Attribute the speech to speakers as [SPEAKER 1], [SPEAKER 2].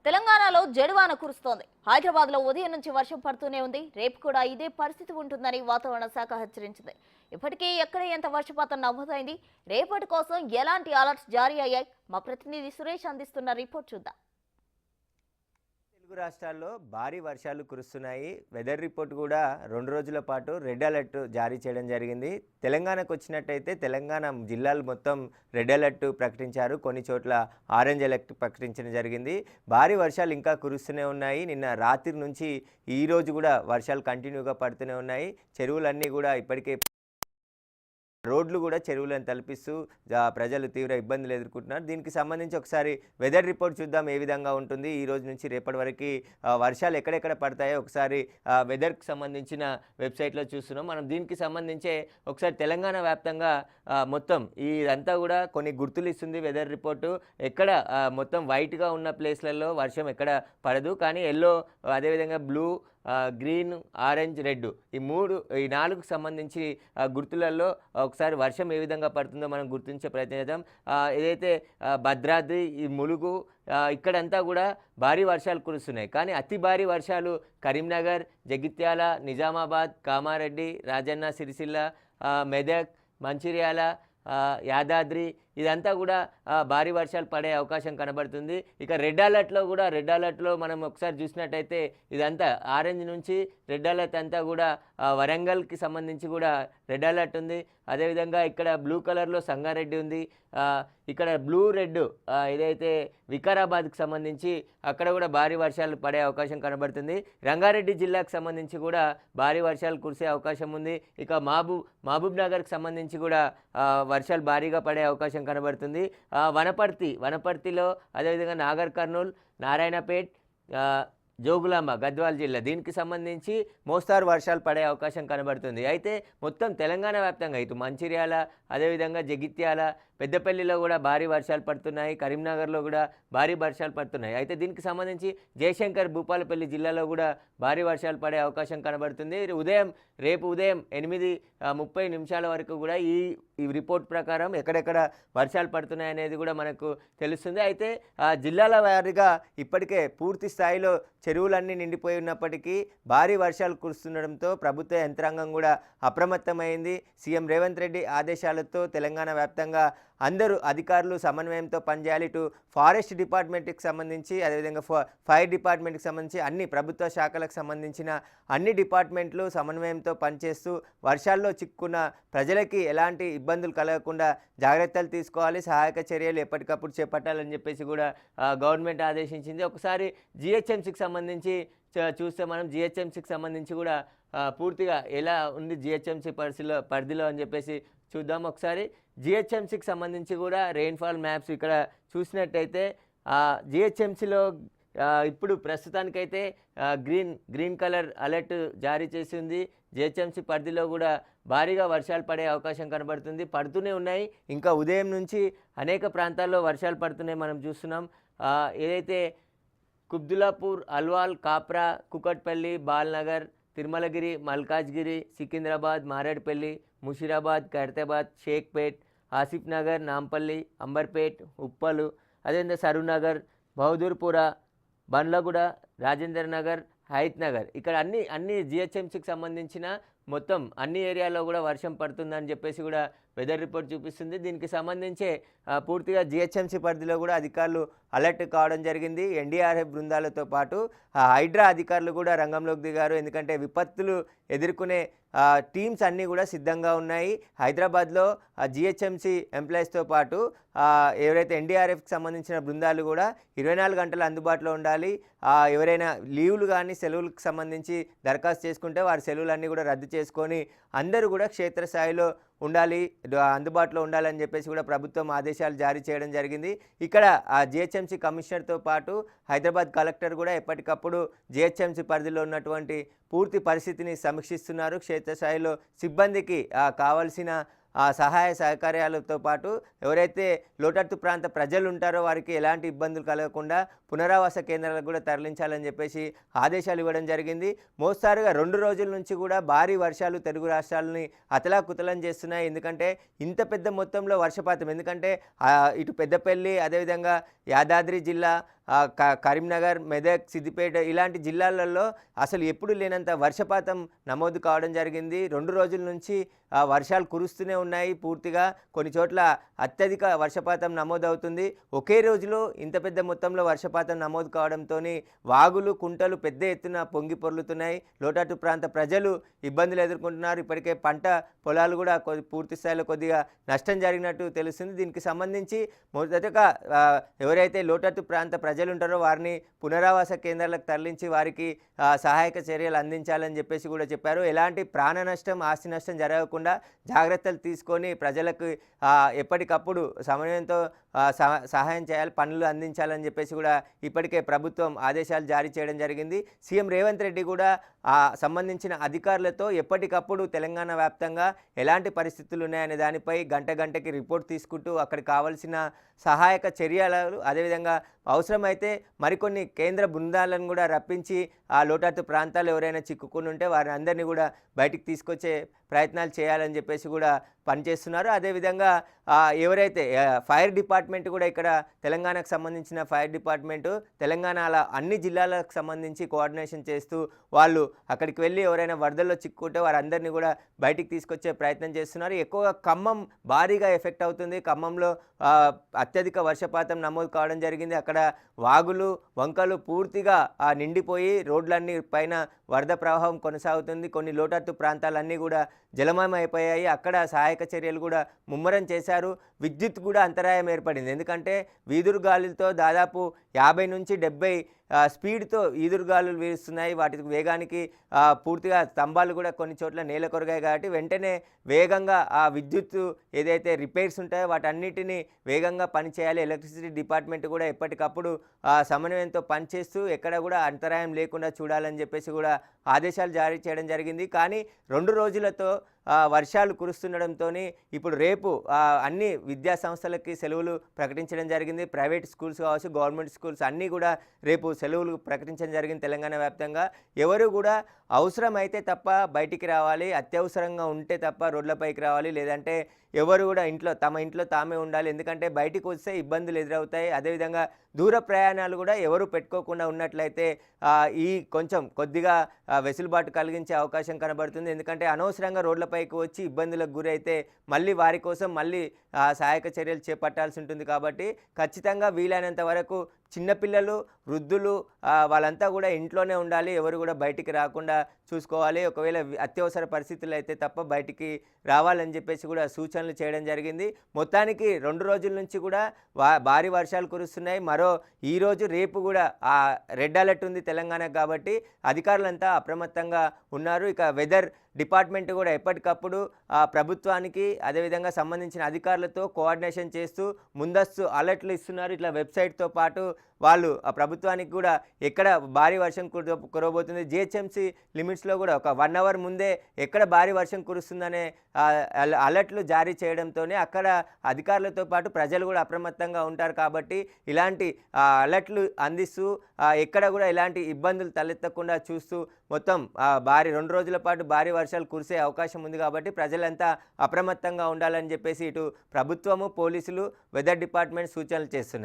[SPEAKER 1] తెలంగాణలో జడివాన కురుస్తోంది. హైదరాబాద్ లో ఉదయం నుంచి వర్షం పడుతూనే ఉంది. రేపు కూడా ఇదే పరిస్థితి ఉంటుందని వాతావరణ శాఖ హెచ్చరించింది. ఇప్పటికే ఎక్కడ ఎంత వర్షపాతం నమోదైంది, రేపటి కోసం ఎలాంటి అలర్ట్స్ జారీ అయ్యాయి, మా ప్రతినిధి సురేష్ అందిస్తున్న రిపోర్ట్ చూద్దాం.
[SPEAKER 2] తెలుగు రాష్ట్రాల్లో భారీ వర్షాలు కురుస్తున్నాయి. వెదర్ రిపోర్ట్ కూడా 2 రోజుల పాటు రెడ్ అలర్ట్ జారీ చేయడం జరిగింది. తెలంగాణకు వచ్చినట్టయితే తెలంగాణ జిల్లాలు మొత్తం రెడ్ అలర్ట్ ప్రకటించారు. కొన్ని చోట్ల ఆరెంజ్ అలర్ట్ ప్రకటించడం జరిగింది. భారీ వర్షాలు ఇంకా కురుస్తూనే ఉన్నాయి. నిన్న రాత్రి నుంచి ఈ రోజు కూడా వర్షాలు కంటిన్యూగా పడుతూనే ఉన్నాయి. చెరువులన్నీ కూడా ఇప్పటికే రోడ్లు కూడా చెరువులను తలపిస్తూ ప్రజలు తీవ్ర ఇబ్బందులు ఎదుర్కొంటున్నారు. దీనికి సంబంధించి ఒకసారి వెదర్ రిపోర్ట్ చూద్దాం ఏ విధంగా ఉంటుంది. ఈ రోజు నుంచి రేపటి వరకు వర్షాలు ఎక్కడెక్కడ పడతాయో ఒకసారి వెదర్కి సంబంధించిన వెబ్సైట్లో చూస్తున్నాం. మనం దీనికి సంబంధించే ఒకసారి తెలంగాణ వ్యాప్తంగా మొత్తం ఇదంతా కూడా కొన్ని గుర్తులు ఇస్తుంది వెదర్ రిపోర్టు. ఎక్కడ మొత్తం వైట్గా ఉన్న ప్లేస్లలో వర్షం ఎక్కడ పడదు, కానీ ఎల్లో, అదేవిధంగా బ్లూ, గ్రీన్, ఆరెంజ్, రెడ్, ఈ 4కు సంబంధించి గుర్తులలో ఒకసారి వర్షం ఏ విధంగా పడుతుందో మనం గుర్తించే ప్రయత్నం చేద్దాం. ఏదైతే భద్రాద్రి, ఈ ములుగు, ఇక్కడంతా కూడా భారీ వర్షాలు కురుస్తున్నాయి. కానీ అతి భారీ వర్షాలు కరీంనగర్, జగిత్యాల, నిజామాబాద్, కామారెడ్డి, రాజన్న సిరిసిల్ల, మెదక్, మంచిర్యాల, యాదాద్రి, ఇదంతా కూడా భారీ వర్షాలు పడే అవకాశం కనబడుతుంది. ఇక రెడ్ అలర్ట్లో మనం ఒకసారి చూసినట్టయితే ఇదంతా ఆరెంజ్ నుంచి రెడ్ అలర్ట్ అంతా కూడా వరంగల్కి సంబంధించి కూడా రెడ్ అలర్ట్ ఉంది. అదేవిధంగా ఇక్కడ బ్లూ కలర్లో సంగారెడ్డి ఉంది. ఇక్కడ బ్లూ, రెడ్ ఏదైతే వికారాబాద్కి సంబంధించి అక్కడ కూడా భారీ వర్షాలు పడే అవకాశం కనబడుతుంది. రంగారెడ్డి జిల్లాకు సంబంధించి కూడా భారీ వర్షాలు కురిసే అవకాశం ఉంది. ఇక మహబూబ్ నగర్కి సంబంధించి కూడా వర్షాలు భారీగా పడే అవకాశం కనబడుతుంది. వనపర్తిలో, అదేవిధంగా నాగర్ కర్నూల్, నారాయణపేట్, జోగులాంబ, గద్వాల్ జిల్లా, దీనికి సంబంధించి మోస్తారు వర్షాలు పడే అవకాశం కనబడుతుంది. అయితే మొత్తం తెలంగాణ వ్యాప్తంగా ఇటు మంచిర్యాల, అదేవిధంగా జగిత్యాల, పెద్దపల్లిలో కూడా భారీ వర్షాలు పడుతున్నాయి. కరీంనగర్లో కూడా భారీ వర్షాలు పడుతున్నాయి. అయితే దీనికి సంబంధించి జయశంకర్, భూపాలపల్లి జిల్లాలో కూడా భారీ వర్షాలు పడే అవకాశం కనబడుతుంది. రేపు ఉదయం 8:30 వరకు కూడా ఈ రిపోర్ట్ ప్రకారం ఎక్కడెక్కడ వర్షాలు పడుతున్నాయి అనేది కూడా మనకు తెలుస్తుంది. అయితే జిల్లాల వారీగా ఇప్పటికే పూర్తి స్థాయిలో చెరువులన్నీ నిండిపోయి ఉన్నప్పటికీ భారీ వర్షాలు కురుస్తుండడంతో ప్రభుత్వ యంత్రాంగం కూడా అప్రమత్తమైంది. సీఎం రేవంత్ రెడ్డి ఆదేశాలతో తెలంగాణ వ్యాప్తంగా అందరూ అధికారులు సమన్వయంతో పనిచేయాలి. ఇటు ఫారెస్ట్ డిపార్ట్మెంట్కి సంబంధించి, అదేవిధంగా ఫైర్ డిపార్ట్మెంట్కి సంబంధించి అన్ని ప్రభుత్వ శాఖలకు సంబంధించిన అన్ని డిపార్ట్మెంట్లు సమన్వయంతో పనిచేస్తూ వర్షాల్లో చిక్కున్న ప్రజలకి ఎలాంటి ఇబ్బందులు కలగకుండా జాగ్రత్తలు తీసుకోవాలి, సహాయక చర్యలు ఎప్పటికప్పుడు చేపట్టాలని చెప్పేసి కూడా గవర్నమెంట్ ఆదేశించింది. ఒకసారి జిహెచ్ఎంసీకి సంబంధించి చూస్తే మనం జిహెచ్ఎంసీకి సంబంధించి కూడా పూర్తిగా ఎలా ఉంది జిహెచ్ఎంసీ పరిధిలో అని చెప్పేసి చూద్దాం. ఒకసారి జిహెచ్ఎంసీకి సంబంధించి కూడా రెయిన్ఫాల్ మ్యాప్స్ ఇక్కడ చూసినట్టయితే జిహెచ్ఎంసీలో ఇప్పుడు ప్రస్తుతానికైతే గ్రీన్ కలర్ అలర్ట్ జారీ చేసి ఉంది. జిహెచ్ఎంసీ పరిధిలో కూడా భారీగా వర్షాలు పడే అవకాశం కనబడుతుంది, పడుతూనే ఉన్నాయి. ఇంకా ఉదయం నుంచి అనేక ప్రాంతాల్లో వర్షాలు పడుతున్నాయి మనం చూస్తున్నాం. ఏదైతే కుబ్దులాపూర్, అల్వాల్, కాప్రా, కుకట్పల్లి, బాల్నగర్, తిరుమలగిరి, మల్కాజ్గిరి, సికింద్రాబాద్, మారేడ్పల్లి, ముషీరాబాద్, ఖైరతాబాద్, షేక్పేట్, ఆసిఫ్ నగర్, నాంపల్లి, అంబర్పేట్, ఉప్పలు, అదేవిధంగా సరూనగర్, బహదూర్పుర, బండ్లగూడ, రాజేందర్ నగర్, హైత్ నగర్, ఇక్కడ అన్ని జిహెచ్ఎంసీకి సంబంధించిన మొత్తం అన్ని ఏరియాలో కూడా వర్షం పడుతుందని చెప్పేసి కూడా వెదర్ రిపోర్ట్ చూపిస్తుంది. దీనికి సంబంధించే పూర్తిగా జిహెచ్ఎంసీ పరిధిలో కూడా అధికారులు అలర్ట్ కావడం జరిగింది. ఎన్డీఆర్ఎఫ్ బృందాలతో పాటు హైడ్రా అధికారులు కూడా రంగంలోకి దిగారు. ఎందుకంటే విపత్తులు ఎదుర్కొనే టీమ్స్ అన్నీ కూడా సిద్ధంగా ఉన్నాయి. హైదరాబాద్లో జిహెచ్ఎంసీ ఎంప్లాయీస్తో పాటు ఎవరైతే ఎన్డీఆర్ఎఫ్కి సంబంధించిన బృందాలు కూడా 24 గంటలు అందుబాటులో ఉండాలి. ఎవరైనా లీవులు కానీ సెలవులకు సంబంధించి దరఖాస్తు చేసుకుంటే వారి సెలవులన్నీ కూడా రద్దు చేసుకొని అందరూ కూడా క్షేత్రస్థాయిలో ఉండాలి, అందుబాటులో ఉండాలని చెప్పేసి కూడా ప్రభుత్వం ఆదేశాలు జారీ చేయడం జరిగింది. ఇక్కడ జిహెచ్ఎంసీ కమిషనర్తో పాటు హైదరాబాద్ కలెక్టర్ కూడా ఎప్పటికప్పుడు జిహెచ్ఎంసీ పరిధిలో ఉన్నటువంటి పూర్తి పరిస్థితిని సమీక్షిస్తున్నారు. క్షేత్రస్థాయిలో సిబ్బందికి కావాల్సిన సహాయ సహకార్యాలతో పాటు ఎవరైతే లోతట్టు ప్రాంత ప్రజలు ఉంటారో వారికి ఎలాంటి ఇబ్బందులు కలగకుండా పునరావాస కేంద్రాలకు కూడా తరలించాలని చెప్పేసి ఆదేశాలు ఇవ్వడం జరిగింది. మోస్తారుగా 2 రోజుల నుంచి కూడా భారీ వర్షాలు తెలుగు రాష్ట్రాలని అతలాకుతలం చేస్తున్నాయి. ఎందుకంటే ఇంత పెద్ద మొత్తంలో వర్షపాతం, ఎందుకంటే ఇటు పెద్దపల్లి, అదేవిధంగా యాదాద్రి జిల్లా, కరీంనగర్, మెదక్, సిద్దిపేట ఇలాంటి జిల్లాలలో అసలు ఎప్పుడు లేనంత వర్షపాతం నమోదు కావడం జరిగింది. 2 రోజుల నుంచి వర్షాలు కురుస్తూనే ఉన్నాయి. పూర్తిగా కొన్ని చోట్ల అత్యధిక వర్షపాతం నమోదవుతుంది. ఒకే రోజులో ఇంత పెద్ద మొత్తంలో వర్షపాతం నమోదు కావడంతోని వాగులు, కుంటలు పెద్ద ఎత్తున పొంగి పొర్లుతున్నాయి. లోతట్టు ప్రాంత ప్రజలు ఇబ్బందులు ఎదుర్కొంటున్నారు. ఇప్పటికే పంట పొలాలు కూడా పూర్తి స్థాయిలో కొద్దిగా నష్టం జరిగినట్టు తెలుస్తుంది. దీనికి సంబంధించి మొదటగా ఎవరైతే లోతట్టు ప్రాంత ప్రజలు ఉంటారో వారిని పునరావాస కేంద్రాలకు తరలించి వారికి సహాయక చర్యలు అందించాలని చెప్పేసి కూడా చెప్పారు. ఎలాంటి ప్రాణ నష్టం, ఆస్తి నష్టం జరగకుండా జాగ్రత్తలు తీసుకొని ప్రజలకు ఎప్పటికప్పుడు సమన్వయంతో సహాయం చేయాలి, పనులు అందించాలని చెప్పేసి కూడా ఇప్పటికే ప్రభుత్వం ఆదేశాలు జారీ చేయడం జరిగింది. సీఎం రేవంత్ రెడ్డి కూడా సంబంధించిన అధికారులతో ఎప్పటికప్పుడు తెలంగాణ వ్యాప్తంగా ఎలాంటి పరిస్థితులు ఉన్నాయనే దానిపై గంటకి రిపోర్ట్ తీసుకుంటూ అక్కడికి కావాల్సిన సహాయక చర్యలు, అదేవిధంగా అవసరమైతే మరికొన్ని కేంద్ర బృందాలను కూడా రప్పించి ఆ లోతట్టు ప్రాంతాలు ఎవరైనా చిక్కుకుని ఉంటే వారిని అందరినీ కూడా బయటికి తీసుకొచ్చే ప్రయత్నాలు చేయాలని చెప్పేసి కూడా పనిచేస్తున్నారు. అదేవిధంగా ఎవరైతే ఫైర్ డిపార్ట్మెంట్ కూడా ఇక్కడ తెలంగాణకు సంబంధించిన ఫైర్ డిపార్ట్మెంటు తెలంగాణలో అన్ని జిల్లాలకు సంబంధించి కోఆర్డినేషన్ చేస్తూ వాళ్ళు అక్కడికి వెళ్ళి ఎవరైనా వరదల్లో చిక్కుంటే వారందరినీ కూడా బయటికి తీసుకొచ్చే ప్రయత్నం చేస్తున్నారు. ఎక్కువగా ఖమ్మం భారీగా ఎఫెక్ట్ అవుతుంది. ఖమ్మంలో అత్యధిక వర్షపాతం నమోదు కావడం జరిగింది. అక్కడ వాగులు, వంకలు పూర్తిగా నిండిపోయి రోడ్లన్నీ పైన వరద ప్రవాహం కొనసాగుతుంది. కొన్ని లోతట్టు ప్రాంతాలన్నీ కూడా జలమయం అయిపోయాయి. అక్కడ సహాయక చర్యలు కూడా ముమ్మరం చేశారు. విద్యుత్ కూడా అంతరాయం ఏర్పడింది. ఎందుకంటే వీదురుగాలులతో దాదాపు 50 నుంచి 70 స్పీడ్తో ఈదురుగాలులు వీస్తున్నాయి. వాటి వేగానికి పూర్తిగా స్తంభాలు కూడా కొన్ని చోట్ల నేల కొరిగాయి. కాబట్టి వెంటనే వేగంగా ఆ విద్యుత్ ఏదైతే రిపేర్స్ ఉంటాయో వాటన్నిటిని వేగంగా పనిచేయాలి. ఎలక్ట్రిసిటీ డిపార్ట్మెంట్ కూడా ఎప్పటికప్పుడు సమన్వయంతో పనిచేస్తూ ఎక్కడ కూడా అంతరాయం లేకుండా చూడాలని చెప్పేసి కూడా ఆదేశాలు జారీ చేయడం జరిగింది. కానీ 2 రోజులతో వర్షాలు కురుస్తుండడంతో ఇప్పుడు రేపు అన్ని విద్యా సంస్థలకి సెలవులు ప్రకటించడం జరిగింది. ప్రైవేట్ స్కూల్స్ కావచ్చు, గవర్నమెంట్ స్కూల్స్ అన్నీ కూడా రేపు సెలవులు ప్రకటించడం జరిగింది. తెలంగాణ వ్యాప్తంగా ఎవరు కూడా అవసరమైతే తప్ప బయటికి రావాలి, అత్యవసరంగా ఉంటే తప్ప రోడ్లపైకి రావాలి, లేదంటే ఎవరు కూడా తమ ఇంట్లో తామే ఉండాలి. ఎందుకంటే బయటికి వస్తే ఇబ్బందులు ఎదురవుతాయి. అదేవిధంగా దూర ప్రయాణాలు కూడా ఎవరు పెట్టుకోకుండా ఉన్నట్లయితే ఈ కొంచెం కొద్దిగా వెసులుబాటు కలిగించే అవకాశం కనబడుతుంది. ఎందుకంటే అనవసరంగా రోడ్లపైకి వచ్చి ఇబ్బందులకు గురైతే మళ్ళీ వారి కోసం మళ్ళీ సహాయక చర్యలు చేపట్టాల్సి ఉంటుంది. కాబట్టి ఖచ్చితంగా వీలైనంత వరకు చిన్నపిల్లలు, వృద్ధులు వాళ్ళంతా కూడా ఇంట్లోనే ఉండాలి. ఎవరు కూడా బయటికి రాకుండా చూసుకోవాలి. ఒకవేళ అత్యవసర పరిస్థితులు అయితే తప్ప బయటికి రావాలని చెప్పేసి కూడా సూచనలు చేయడం జరిగింది. మొత్తానికి 2 రోజుల నుంచి కూడా భారీ వర్షాలు కురుస్తున్నాయి. ఈరోజు రేపు కూడా రెడ్ అలర్ట్ ఉంది తెలంగాణకు. కాబట్టి అధికారులంతా అప్రమత్తంగా ఉన్నారు. ఇక వెదర్ డిపార్ట్మెంట్ కూడా ఎప్పటికప్పుడు ప్రభుత్వానికి అదేవిధంగా సంబంధించిన అధికారులతో కోఆర్డినేషన్ చేస్తూ ముందస్తు అలర్ట్లు ఇస్తున్నారు. ఇట్లా వెబ్సైట్తో పాటు వాళ్ళు ఆ ప్రభుత్వానికి కూడా ఎక్కడ భారీ వర్షం కురవబోతుంది, జిహెచ్ఎంసీ లిమిట్స్లో కూడా ఒక 1 అవర్ ముందే ఎక్కడ భారీ వర్షం కురుస్తుందనే అలర్ట్లు జారీ చేయడంతోనే అక్కడ అధికారులతో పాటు ప్రజలు కూడా అప్రమత్తంగా ఉంటారు. కాబట్టి ఇలాంటి అలర్ట్లు అందిస్తూ ఎక్కడ కూడా ఎలాంటి ఇబ్బందులు తలెత్తకుండా చూస్తూ మొత్తం 2 రోజుల పాటు భారీ వర్షాలు కురిసే అవకాశం ఉంది. కాబట్టి ప్రజలంతా అప్రమత్తంగా ఉండాలని చెప్పేసి ఇటు ప్రభుత్వము, పోలీసులు, వెదర్ డిపార్ట్మెంట్ సూచనలు చేస్తున్నాయి.